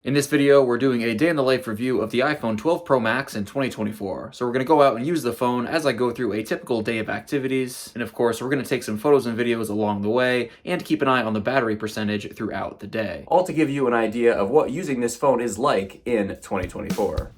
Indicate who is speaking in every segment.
Speaker 1: In this video, we're doing a day in the life review of the iPhone 12 Pro Max in 2024. So we're going to go out and use the phone as I go through a typical day of activities. And of course, we're going to take some photos and videos along the way and keep an eye on the battery percentage throughout the day. All to give you an idea of what using this phone is like in 2024.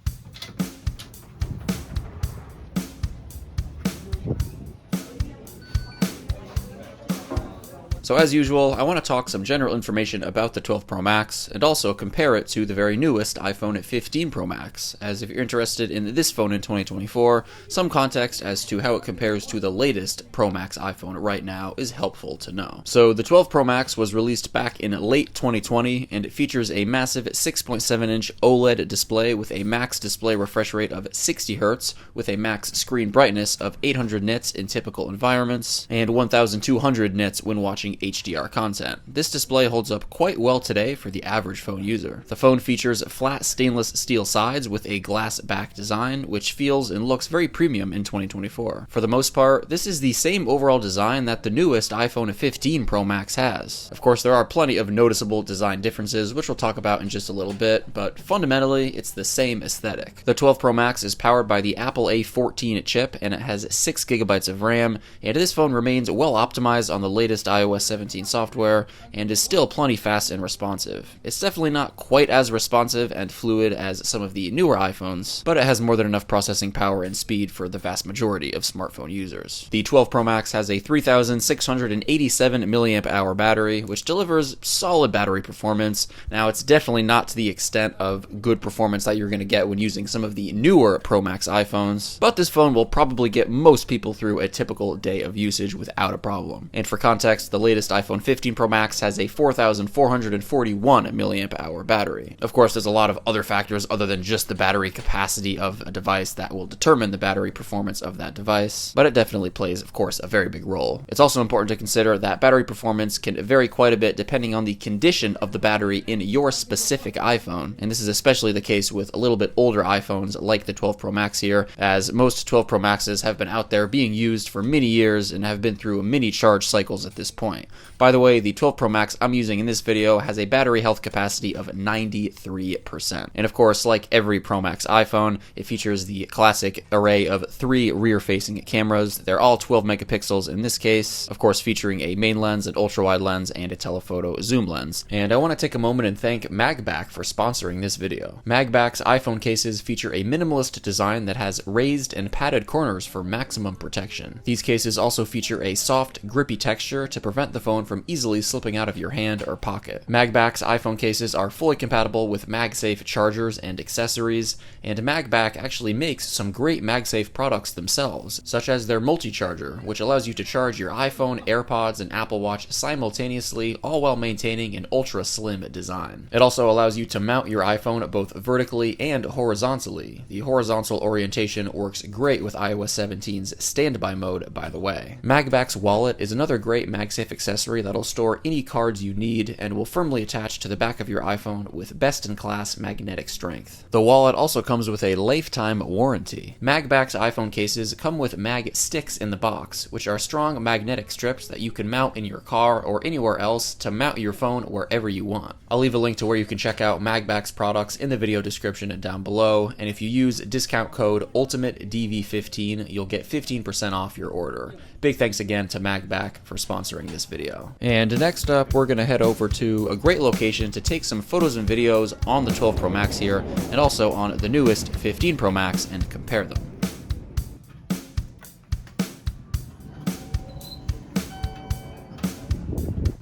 Speaker 1: So as usual, I want to talk some general information about the 12 Pro Max and also compare it to the very newest iPhone 15 Pro Max, as if you're interested in this phone in 2024, some context as to how it compares to the latest Pro Max iPhone right now is helpful to know. So the 12 Pro Max was released back in late 2020 and it features a massive 6.7-inch OLED display with a max display refresh rate of 60 Hz with a max screen brightness of 800 nits in typical environments and 1200 nits when watching HDR content. This display holds up quite well today for the average phone user. The phone features flat stainless steel sides with a glass back design, which feels and looks very premium in 2024. For the most part, this is the same overall design that the newest iPhone 15 Pro Max has. Of course, there are plenty of noticeable design differences, which we'll talk about in just a little bit, but fundamentally, it's the same aesthetic. The 12 Pro Max is powered by the Apple A14 chip, and it has 6 GB of RAM, and this phone remains well optimized on the latest iOS 17 software and is still plenty fast and responsive. It's definitely not quite as responsive and fluid as some of the newer iPhones, but it has more than enough processing power and speed for the vast majority of smartphone users. The 12 Pro Max has a 3687 mAh battery, which delivers solid battery performance. Now, it's definitely not to the extent of good performance that you're going to get when using some of the newer Pro Max iPhones, but this phone will probably get most people through a typical day of usage without a problem. And for context, the latest iPhone 15 Pro Max has a 4441 mAh battery. Of course, there's a lot of other factors other than just the battery capacity of a device that will determine the battery performance of that device, but it definitely plays, of course, a very big role. It's also important to consider that battery performance can vary quite a bit depending on the condition of the battery in your specific iPhone, and this is especially the case with a little bit older iPhones like the 12 Pro Max here, as most 12 Pro Maxes have been out there being used for many years and have been through many charge cycles at this point. By the way, the 12 Pro Max I'm using in this video has a battery health capacity of 93%. And of course, like every Pro Max iPhone, it features the classic array of 3 rear-facing cameras. They're all 12 megapixels in this case, of course featuring a main lens, an ultra-wide lens, and a telephoto zoom lens. And I want to take a moment and thank Magback for sponsoring this video. Magback's iPhone cases feature a minimalist design that has raised and padded corners for maximum protection. These cases also feature a soft, grippy texture to prevent the phone from easily slipping out of your hand or pocket. Magback's iPhone cases are fully compatible with MagSafe chargers and accessories, and Magback actually makes some great MagSafe products themselves, such as their multi-charger, which allows you to charge your iPhone, AirPods, and Apple Watch simultaneously, all while maintaining an ultra-slim design. It also allows you to mount your iPhone both vertically and horizontally. The horizontal orientation works great with iOS 17's standby mode, by the way. Magback's wallet is another great MagSafe accessory that'll store any cards you need and will firmly attach to the back of your iPhone with best-in-class magnetic strength. The wallet also comes with a lifetime warranty. Magback's iPhone cases come with mag sticks in the box, which are strong magnetic strips that you can mount in your car or anywhere else to mount your phone wherever you want. I'll leave a link to where you can check out Magback's products in the video description down below, and if you use discount code ULTIMATEDV15, you'll get 15% off your order. Big thanks again to Magback for sponsoring this video. And next up, we're going to head over to a great location to take some photos and videos on the 12 Pro Max here, and also on the newest 15 Pro Max, and compare them.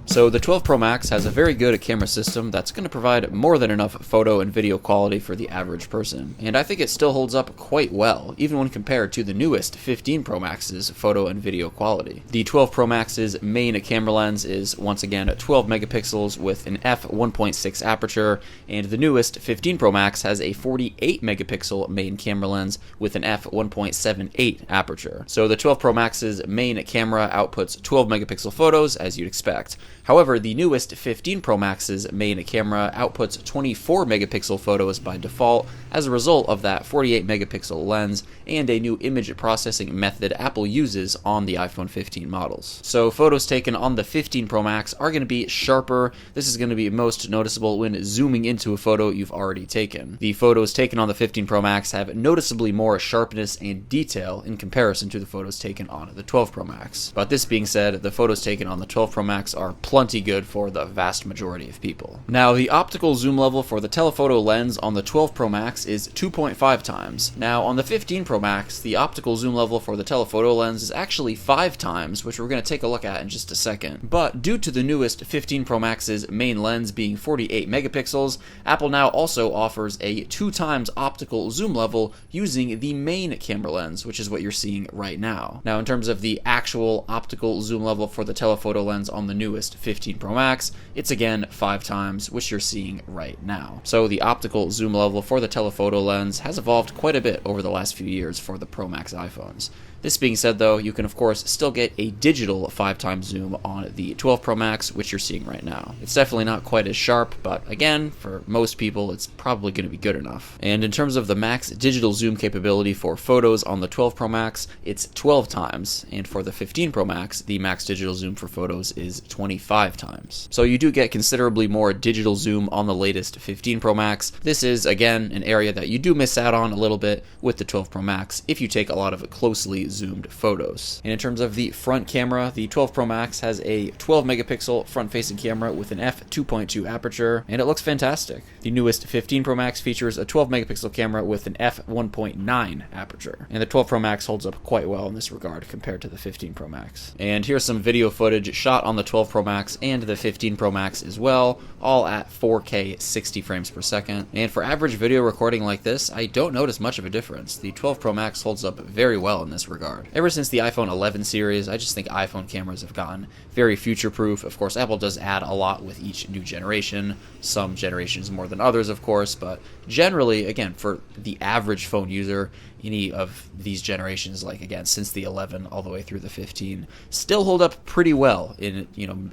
Speaker 1: So the 12 Pro Max has a very good camera system that's going to provide more than enough photo and video quality for the average person. And I think it still holds up quite well, even when compared to the newest 15 Pro Max's photo and video quality. The 12 Pro Max's main camera lens is once again 12 megapixels with an f1.6 aperture, and the newest 15 Pro Max has a 48 megapixel main camera lens with an f1.78 aperture. So the 12 Pro Max's main camera outputs 12 megapixel photos, as you'd expect. However, the newest 15 Pro Max's main camera outputs 24 megapixel photos by default as a result of that 48 megapixel lens and a new image processing method Apple uses on the iPhone 15 models. So photos taken on the 15 Pro Max are going to be sharper. This is going to be most noticeable when zooming into a photo you've already taken. The photos taken on the 15 Pro Max have noticeably more sharpness and detail in comparison to the photos taken on the 12 Pro Max. But this being said, the photos taken on the 12 Pro Max are plenty good for the vast majority of people. Now, the optical zoom level for the telephoto lens on the 12 Pro Max is 2.5 times. Now, on the 15 Pro Max, the optical zoom level for the telephoto lens is actually 5 times, which we're going to take a look at in just a second. But due to the newest 15 Pro Max's main lens being 48 megapixels, Apple now also offers a 2 times optical zoom level using the main camera lens, which is what you're seeing right now. Now, in terms of the actual optical zoom level for the telephoto lens on the newest 15 Pro Max, it's again 5 times, which you're seeing right now. So the optical zoom level for the telephoto lens has evolved quite a bit over the last few years for the Pro Max iPhones. This being said, though, you can of course still get a digital 5x zoom on the 12 Pro Max, which you're seeing right now. It's definitely not quite as sharp, but again, for most people, it's probably going to be good enough. And in terms of the max digital zoom capability for photos on the 12 Pro Max, it's 12 times, and for the 15 Pro Max, the max digital zoom for photos is 25 times. So you do get considerably more digital zoom on the latest 15 Pro Max. This is, again, an area that you do miss out on a little bit with the 12 Pro Max if you take a lot of closely zoomed photos. And in terms of the front camera, the 12 Pro Max has a 12 megapixel front-facing camera with an f2.2 aperture, and it looks fantastic. The newest 15 Pro Max features a 12 megapixel camera with an f1.9 aperture, and the 12 Pro Max holds up quite well in this regard compared to the 15 Pro Max. And here's some video footage shot on the 12 Pro Max and the 15 Pro Max as well, all at 4K 60 frames per second. And for average video recording like this, I don't notice much of a difference. The 12 Pro Max holds up very well in this regard. Ever since the iPhone 11 series, I just think iPhone cameras have gotten very future-proof. Of course, Apple does add a lot with each new generation, some generations more than others, of course, but generally, again, for the average phone user, any of these generations, like again, since the 11 all the way through the 15, still hold up pretty well in,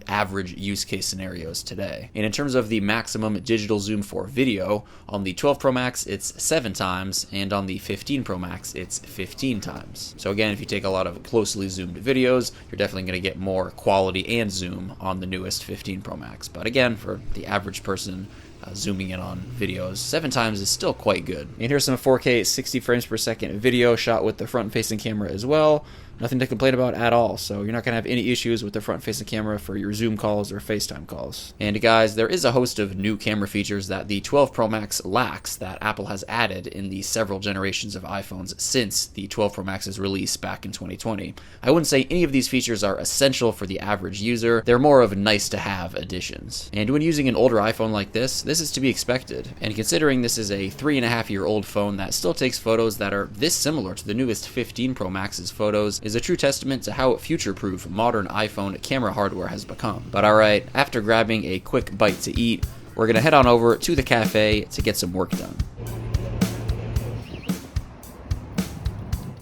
Speaker 1: average use case scenarios today. And in terms of the maximum digital zoom for video, on the 12 Pro Max, it's 7 times, and on the 15 Pro Max, it's 15 times. So again, if you take a lot of closely zoomed videos, you're definitely going to get more quality and zoom on the newest 15 Pro Max. But again, for the average person, zooming in on videos 7 times is still quite good. And here's some 4K 60 frames per second video shot with the front-facing camera as well. Nothing to complain about at all, so you're not going to have any issues with the front-facing camera for your Zoom calls or FaceTime calls. And guys, there is a host of new camera features that the 12 Pro Max lacks that Apple has added in the several generations of iPhones since the 12 Pro Max's release back in 2020. I wouldn't say any of these features are essential for the average user. They're more of nice-to-have additions. And when using an older iPhone like this is to be expected. And considering this is a 3.5-year-old phone that still takes photos that are this similar to the newest 15 Pro Max's photos, is a true testament to how future-proof modern iPhone camera hardware has become. But alright, after grabbing a quick bite to eat, we're gonna head on over to the cafe to get some work done.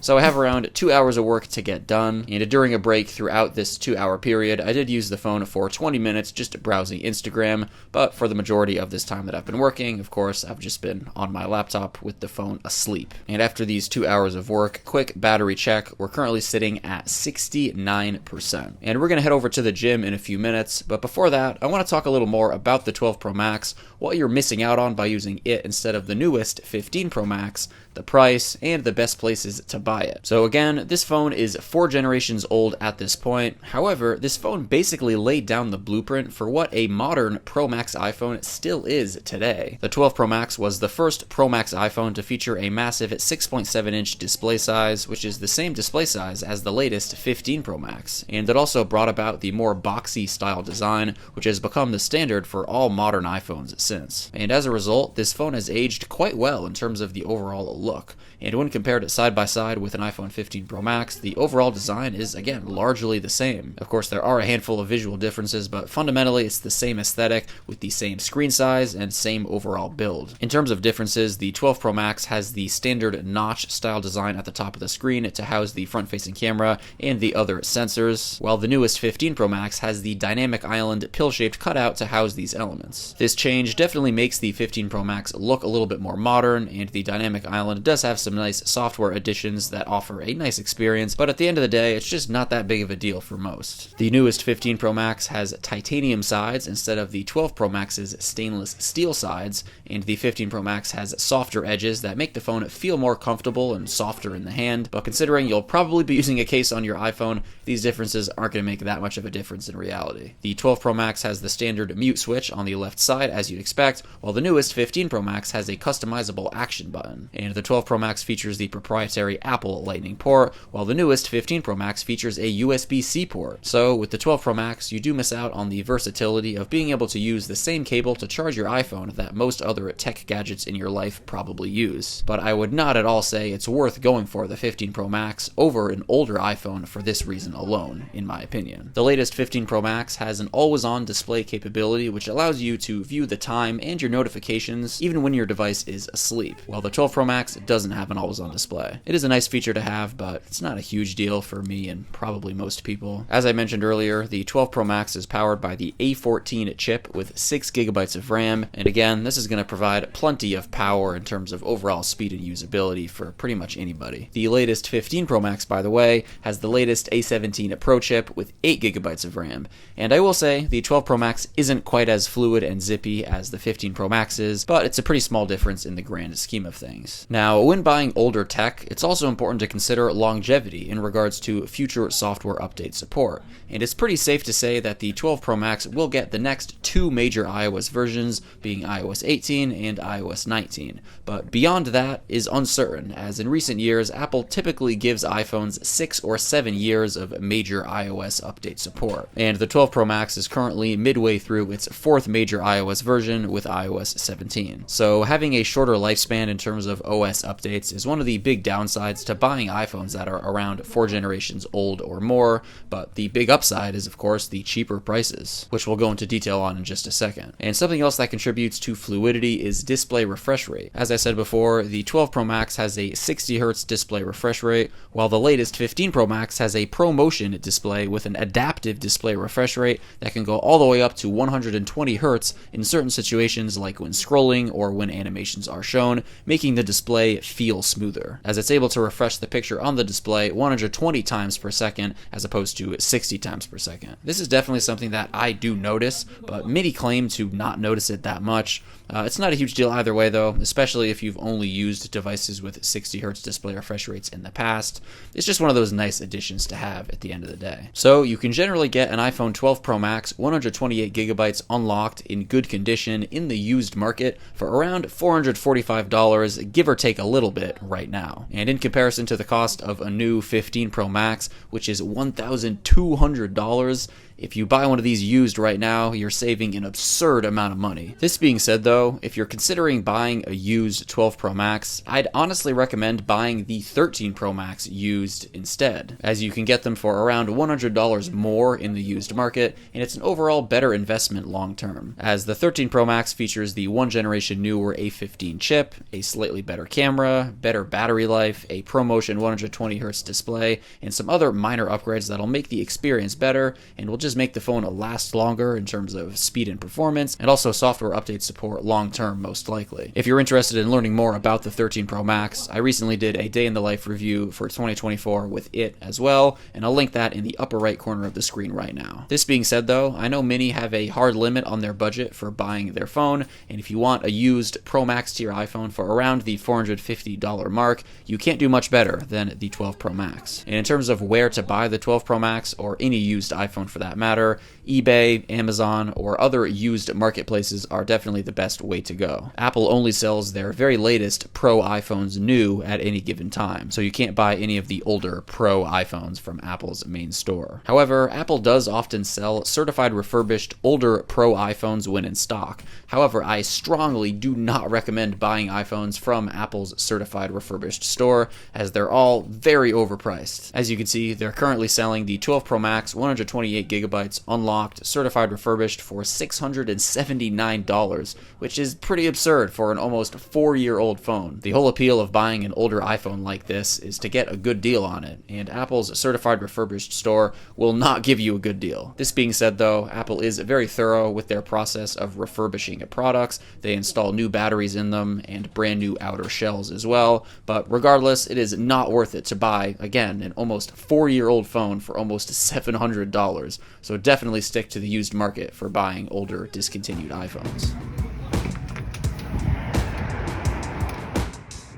Speaker 1: So I have around 2 hours of work to get done, and during a break throughout this 2-hour period, I did use the phone for 20 minutes just browsing Instagram, but for the majority of this time that I've been working, of course, I've just been on my laptop with the phone asleep. And after these 2 hours of work, quick battery check, we're currently sitting at 69%. And we're going to head over to the gym in a few minutes, but before that, I want to talk a little more about the 12 Pro Max, what you're missing out on by using it instead of the newest 15 Pro Max, the price, and the best places to buy it. So again, this phone is 4 generations old at this point. However, this phone basically laid down the blueprint for what a modern Pro Max iPhone still is today. The 12 Pro Max was the first Pro Max iPhone to feature a massive 6.7-inch display size, which is the same display size as the latest 15 Pro Max. And it also brought about the more boxy style design, which has become the standard for all modern iPhones since. And as a result, this phone has aged quite well in terms of the overall look. And when compared side by side with an iPhone 15 Pro Max, the overall design is, again, largely the same. Of course, there are a handful of visual differences, but fundamentally it's the same aesthetic with the same screen size and same overall build. In terms of differences, the 12 Pro Max has the standard notch style design at the top of the screen to house the front-facing camera and the other sensors, while the newest 15 Pro Max has the dynamic island pill-shaped cutout to house these elements. This change definitely makes the 15 Pro Max look a little bit more modern, and the dynamic island does have some nice software additions that offer a nice experience, but at the end of the day, it's just not that big of a deal for most. The newest 15 Pro Max has titanium sides instead of the 12 Pro Max's stainless steel sides, and the 15 Pro Max has softer edges that make the phone feel more comfortable and softer in the hand, but considering you'll probably be using a case on your iPhone, these differences aren't going to make that much of a difference in reality. The 12 Pro Max has the standard mute switch on the left side as you'd expect, while the newest 15 Pro Max has a customizable action button, and the 12 Pro Max features the proprietary Apple Lightning port, while the newest 15 Pro Max features a USB-C port. So with the 12 Pro Max, you do miss out on the versatility of being able to use the same cable to charge your iPhone that most other tech gadgets in your life probably use. But I would not at all say it's worth going for the 15 Pro Max over an older iPhone for this reason alone, in my opinion. The latest 15 Pro Max has an always-on display capability, which allows you to view the time and your notifications even when your device is asleep, while the 12 Pro Max doesn't have an always-on display. It is a nice feature to have, but it's not a huge deal for me and probably most people. As I mentioned earlier, the 12 Pro Max is powered by the A14 chip with 6 gigabytes of RAM, and again, this is going to provide plenty of power in terms of overall speed and usability for pretty much anybody. The latest 15 Pro Max, by the way, has the latest A17 Pro chip with 8 gigabytes of RAM, and I will say the 12 Pro Max isn't quite as fluid and zippy as the 15 Pro Max is, but it's a pretty small difference in the grand scheme of things. Now, when buying older tech, it's also important to consider longevity in regards to future software update support, and it's pretty safe to say that the 12 Pro Max will get the next 2 major iOS versions, being iOS 18 and iOS 19, but beyond that is uncertain, as in recent years, Apple typically gives iPhones 6 or 7 years of major iOS update support, and the 12 Pro Max is currently midway through its 4th major iOS version with iOS 17. So having a shorter lifespan in terms of OS updates is one of the big downsides to buying iPhones that are around 4 generations old or more, but the big upside is of course the cheaper prices, which we'll go into detail on in just a second. And something else that contributes to fluidity is display refresh rate. As I said before, the 12 Pro Max has a 60Hz display refresh rate, while the latest 15 Pro Max has a ProMotion display with an adaptive display refresh rate that can go all the way up to 120 Hz in certain situations like when scrolling or when animations are shown, making the display feel smoother, as it's able to refresh the picture on the display 120 times per second as opposed to 60 times per second. This is definitely something that I do notice, but many claim to not notice it that much. It's not a huge deal either way though, especially if you've only used devices with 60Hz display refresh rates in the past. It's just one of those nice additions to have at the end of the day. So you can generally get an iPhone 12 Pro Max 128GB unlocked in good condition in the used market for around $445, give or take a little bit right now. And in comparison to the cost of a new 15 Pro Max, which is $1,200, if you buy one of these used right now, you're saving an absurd amount of money. This being said though, if you're considering buying a used 12 Pro Max, I'd honestly recommend buying the 13 Pro Max used instead, as you can get them for around $100 more in the used market, and it's an overall better investment long term, as the 13 Pro Max features the 1 generation newer A15 chip, a slightly better camera, better battery life, a ProMotion 120Hz display, and some other minor upgrades that'll make the experience better and will just make the phone last longer in terms of speed and performance, and also software update support long term most likely. If you're interested in learning more about the 13 Pro Max, I recently did a day in the life review for 2024 with it as well, and I'll link that in the upper right corner of the screen right now. This being said though, I know many have a hard limit on their budget for buying their phone, and if you want a used Pro Max tier iPhone for around the $450 mark, you can't do much better than the 12 Pro Max. And in terms of where to buy the 12 Pro Max, or any used iPhone for that that matter, eBay, Amazon, or other used marketplaces are definitely the best way to go. Apple only sells their very latest Pro iPhones new at any given time, so you can't buy any of the older Pro iPhones from Apple's main store. However, Apple does often sell certified refurbished older Pro iPhones when in stock. However, I strongly do not recommend buying iPhones from Apple's certified refurbished store, as they're all very overpriced. As you can see, they're currently selling the 12 Pro Max 128GB unlocked certified refurbished for $679, which is pretty absurd for an almost 4-year-old phone. The whole appeal of buying an older iPhone like this is to get a good deal on it, and Apple's certified refurbished store will not give you a good deal. This being said though, Apple is very thorough with their process of refurbishing products. They install new batteries in them and brand new outer shells as well, but regardless, it is not worth it to buy, again, an almost 4-year-old phone for almost $700, so definitely stick to the used market for buying older discontinued iPhones.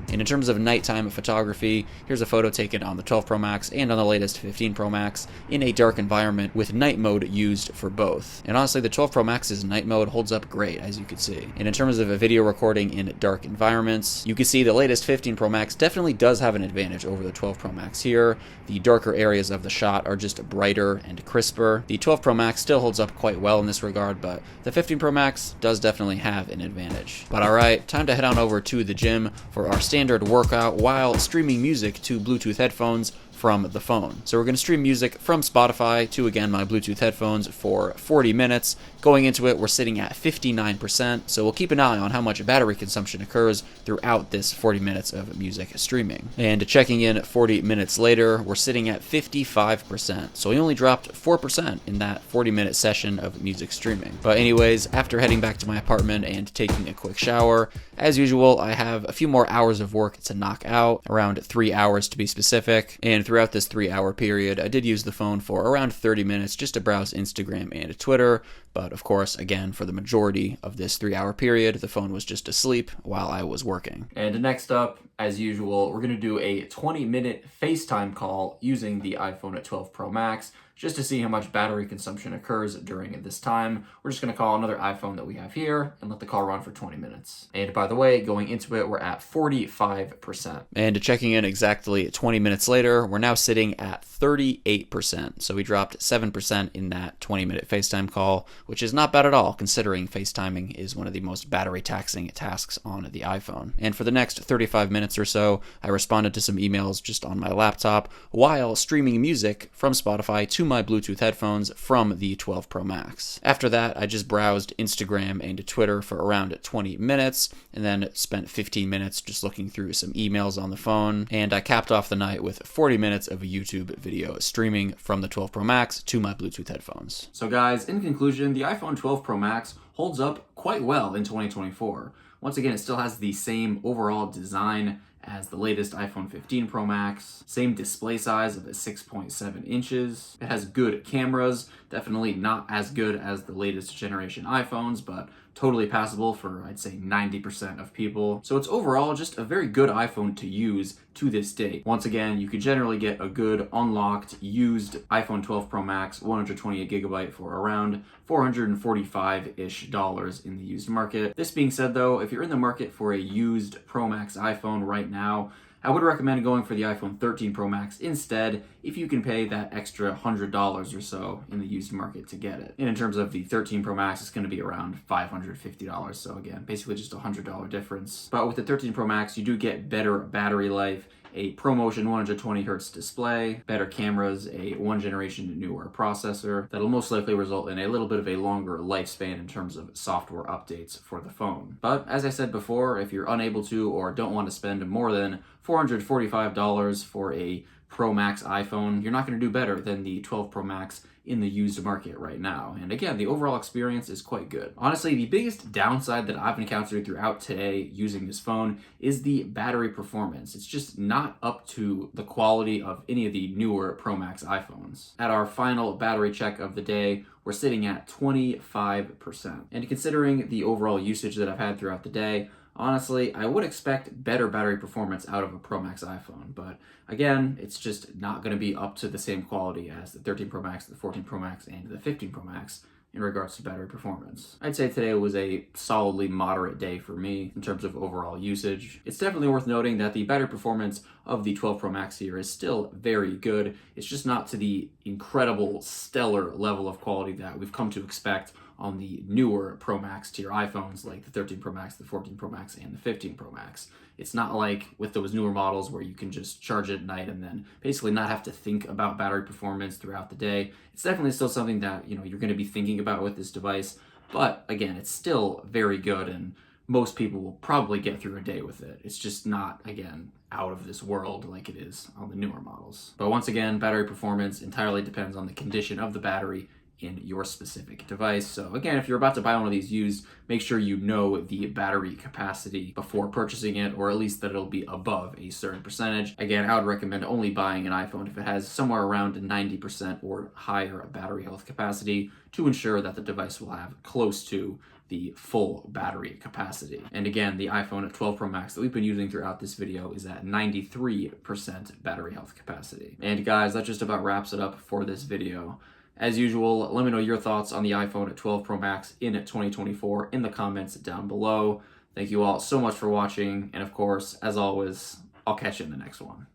Speaker 1: And in terms of nighttime photography, here's a photo taken on the 12 Pro Max and on the latest 15 Pro Max in a dark environment with night mode used for both. And honestly, the 12 Pro Max's night mode holds up great, as you can see. And in terms of a video recording in dark environments, you can see the latest 15 Pro Max definitely does have an advantage over the 12 Pro Max here. The darker areas of the shot are just brighter and crisper. The 12 Pro Max still holds up quite well in this regard, but the 15 Pro Max does definitely have an advantage. But alright, time to head on over to the gym for our standard workout while streaming music to Bluetooth headphones from the phone. So we're going to stream music from Spotify to, again, my Bluetooth headphones for 40 minutes. Going into it, we're sitting at 59%, so we'll keep an eye on how much battery consumption occurs throughout this 40 minutes of music streaming. And checking in 40 minutes later, we're sitting at 55%, so we only dropped 4% in that 40-minute session of music streaming. But anyways, after heading back to my apartment and taking a quick shower, as usual, I have a few more hours of work to knock out, around 3 hours to be specific, and throughout this 3-hour period, I did use the phone for around 30 minutes just to browse Instagram and Twitter, but of course, again, for the majority of this 3-hour period, the phone was just asleep while I was working. And next up, as usual, we're going to do a 20-minute FaceTime call using the iPhone 12 Pro Max, just to see how much battery consumption occurs during this time. We're just going to call another iPhone that we have here and let the call run for 20 minutes. And by the way, going into it, we're at 45%. And checking in exactly 20 minutes later, we're now sitting at 38%. So we dropped 7% in that 20-minute FaceTime call, which is not bad at all, considering FaceTiming is one of the most battery-taxing tasks on the iPhone. And for the next 35 minutes or so, I responded to some emails just on my laptop while streaming music from Spotify to my Bluetooth headphones from the 12 Pro Max. After that, I just browsed Instagram and Twitter for around 20 minutes, and then spent 15 minutes just looking through some emails on the phone, and I capped off the night with 40 minutes of YouTube video streaming from the 12 Pro Max to my Bluetooth headphones. So guys, in conclusion, the iPhone 12 Pro Max holds up quite well in 2024. Once again, it still has the same overall design as the latest iPhone 15 Pro Max, same display size of 6.7 inches. It has good cameras, definitely not as good as the latest generation iPhones, but totally passable for, I'd say, 90% of people. So it's overall just a very good iPhone to use to this date. Once again, you could generally get a good unlocked used iPhone 12 Pro Max 128GB for around $445-ish in the used market. This being said though, if you're in the market for a used Pro Max iPhone right now, I would recommend going for the iPhone 13 Pro Max instead if you can pay that extra $100 or so in the used market to get it. And in terms of the 13 Pro Max, it's going to be around $550. So again, basically just a $100 difference. But with the 13 Pro Max, you do get better battery life, a ProMotion 120Hz display, better cameras, a one generation newer processor that'll most likely result in a little bit of a longer lifespan in terms of software updates for the phone. But as I said before, if you're unable to or don't want to spend more than $445 for a Pro Max iPhone, you're not going to do better than the 12 Pro Max in the used market right now. And again, the overall experience is quite good. Honestly, the biggest downside that I've encountered throughout today using this phone is the battery performance. It's just not up to the quality of any of the newer Pro Max iPhones. At our final battery check of the day, we're sitting at 25%. And considering the overall usage that I've had throughout the day, Honestly, I would expect better battery performance out of a Pro Max iPhone, but again, it's just not going to be up to the same quality as the 13 Pro Max, the 14 Pro Max, and the 15 Pro Max in regards to battery performance. I'd say today was a solidly moderate day for me in terms of overall usage. It's definitely worth noting that the battery performance of the 12 Pro Max here is still very good. It's just not to the incredible, stellar level of quality that we've come to expect on the newer Pro Max tier iPhones like the 13 Pro Max, the 14 Pro Max, and the 15 Pro Max. It's not like with those newer models where you can just charge it at night and then basically not have to think about battery performance throughout the day. It's definitely still something that, you're going to be thinking about with this device, but again, it's still very good and most people will probably get through a day with it. It's just not, again, out of this world like it is on the newer models. But once again, battery performance entirely depends on the condition of the battery in your specific device. So again, if you're about to buy one of these used, make sure you know the battery capacity before purchasing it, or at least that it'll be above a certain percentage. Again, I would recommend only buying an iPhone if it has somewhere around 90% or higher battery health capacity to ensure that the device will have close to the full battery capacity. And again, the iPhone 12 Pro Max that we've been using throughout this video is at 93% battery health capacity. And guys, that just about wraps it up for this video. As usual, let me know your thoughts on the iPhone 12 Pro Max in 2024 in the comments down below. Thank you all so much for watching, and of course, as always, I'll catch you in the next one.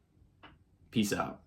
Speaker 1: Peace out.